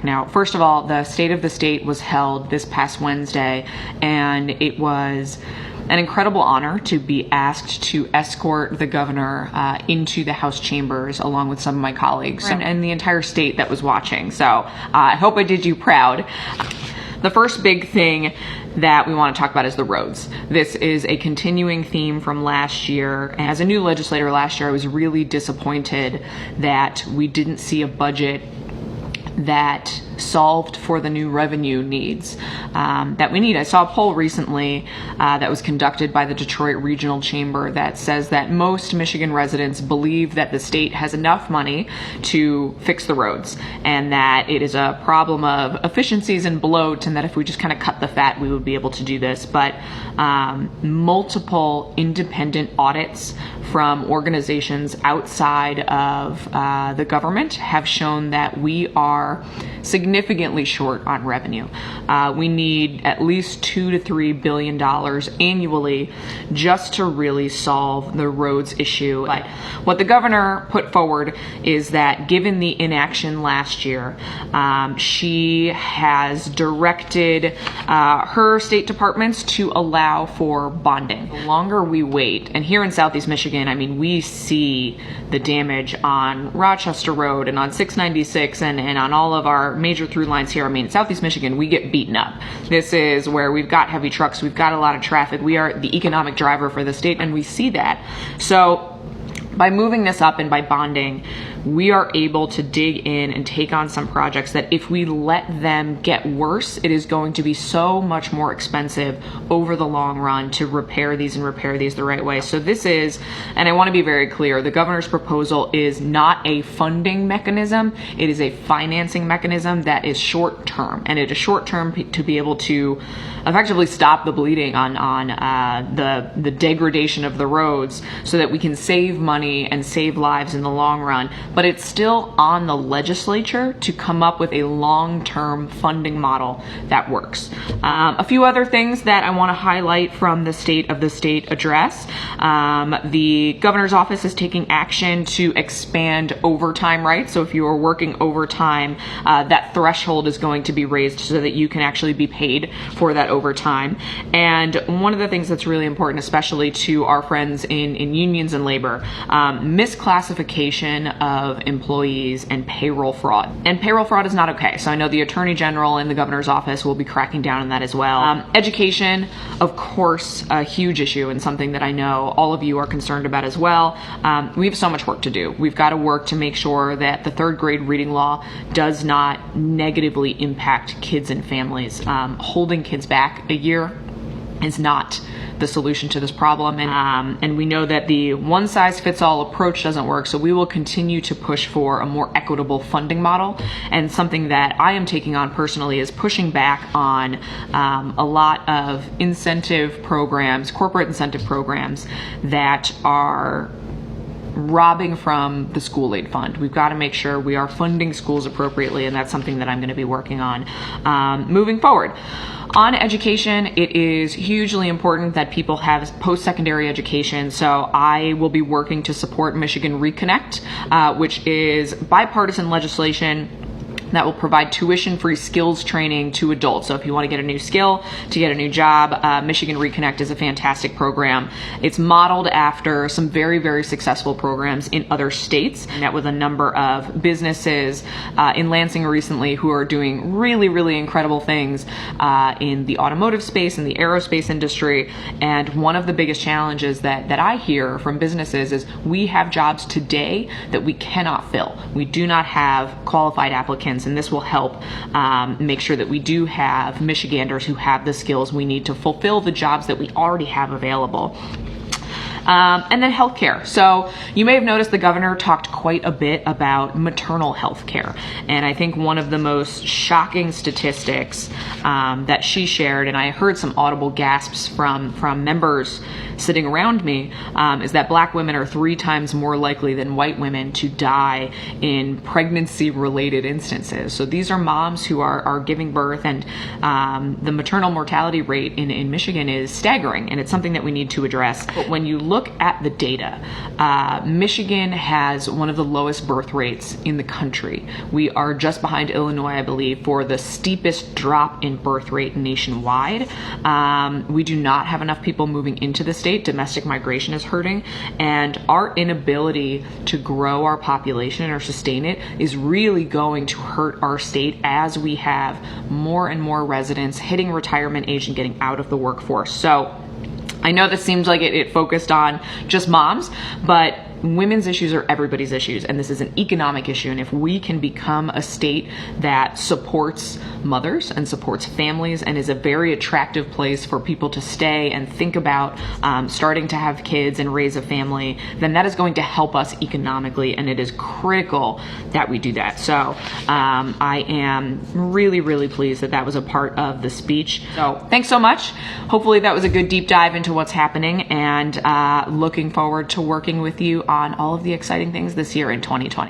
Now, first of all, the State of the State was held this past Wednesday, and it was an incredible honor to be asked to escort the governor into the House chambers along with some of my colleagues and the entire state that was watching. So I hope I did you proud. The first big thing that we want to talk about is the roads. This is a continuing theme from last year. As a new legislator last year, I was really disappointed that we didn't see a budget that solved for the new revenue needs that we need. I saw a poll recently that was conducted by the Detroit Regional Chamber that says that most Michigan residents believe that the state has enough money to fix the roads, and that it is a problem of efficiencies and bloat, and that if we just kind of cut the fat, we would be able to do this. But multiple independent audits from organizations outside of the government have shown that we are significantly short on revenue. We need at least $2 to $3 billion annually just to really solve the roads issue. But what the governor put forward is that given the inaction last year, she has directed her state departments to allow for bonding. The longer we wait, and here in Southeast Michigan, I mean, we see the damage on Rochester Road and on 696 and on all of our major through lines here. I mean, Southeast Michigan, we get beaten up. This is where we've got heavy trucks, we've got a lot of traffic, we are the economic driver for the state, and we see that. So by moving this up and by bonding, we are able to dig in and take on some projects that if we let them get worse, it is going to be so much more expensive over the long run to repair these the right way. So this is, and I want to be very clear, the governor's proposal is not a funding mechanism. It is a financing mechanism that is short term, and it is short term to be able to effectively stop the bleeding on the degradation of the roads so that we can save money and save lives in the long run. But it's still on the legislature to come up with a long-term funding model that works. A few other things that I want to highlight from the State of the State address. The governor's office is taking action to expand overtime rights. So if you are working overtime, that threshold is going to be raised so that you can actually be paid for that overtime. And one of the things that's really important, especially to our friends in unions and labor, misclassification of employees and payroll fraud. And payroll fraud is not okay. So I know the Attorney General in the governor's office will be cracking down on that as well. Education, of course, a huge issue and something that I know all of you are concerned about as well. We have so much work to do. We've got to work to make sure that the third grade reading law does not negatively impact kids and families. Holding kids back a year is not the solution to this problem, and we know that the one-size-fits-all approach doesn't work, so we will continue to push for a more equitable funding model. And something that I am taking on personally is pushing back on a lot of incentive programs, corporate incentive programs that are robbing from the school aid fund. We've got to make sure we are funding schools appropriately, and that's something that I'm going to be working on moving forward. On education, it is hugely important that people have post-secondary education, so I will be working to support Michigan Reconnect, which is bipartisan legislation that will provide tuition-free skills training to adults. So if you want to get a new skill, to get a new job, Michigan Reconnect is a fantastic program. It's modeled after some very, very successful programs in other states. I met with a number of businesses in Lansing recently who are doing really, really incredible things in the automotive space and the aerospace industry. And one of the biggest challenges that I hear from businesses is we have jobs today that we cannot fill. We do not have qualified applicants, and this will help make sure that we do have Michiganders who have the skills we need to fulfill the jobs that we already have available. And then healthcare. So you may have noticed the governor talked quite a bit about maternal health care. And I think one of the most shocking statistics that she shared, and I heard some audible gasps from members sitting around me, is that Black women are 3 times more likely than white women to die in pregnancy-related instances. So these are moms who are giving birth, and the maternal mortality rate in Michigan is staggering, and it's something that we need to address. But when you look at the data, Michigan has one of the lowest birth rates in the country. We are just behind Illinois, I believe, for the steepest drop in birth rate nationwide. We do not have enough people moving into the state. Domestic migration is hurting, and our inability to grow our population or sustain it is really going to hurt our state as we have more and more residents hitting retirement age and getting out of the workforce. So I know this seems like it focused on just moms, but women's issues are everybody's issues, and this is an economic issue. And if we can become a state that supports mothers and supports families and is a very attractive place for people to stay and think about starting to have kids and raise a family, then that is going to help us economically, and it is critical that we do that. So I am really, really pleased that that was a part of the speech. So thanks so much. Hopefully that was a good deep dive into what's happening, and looking forward to working with you on all of the exciting things this year in 2020.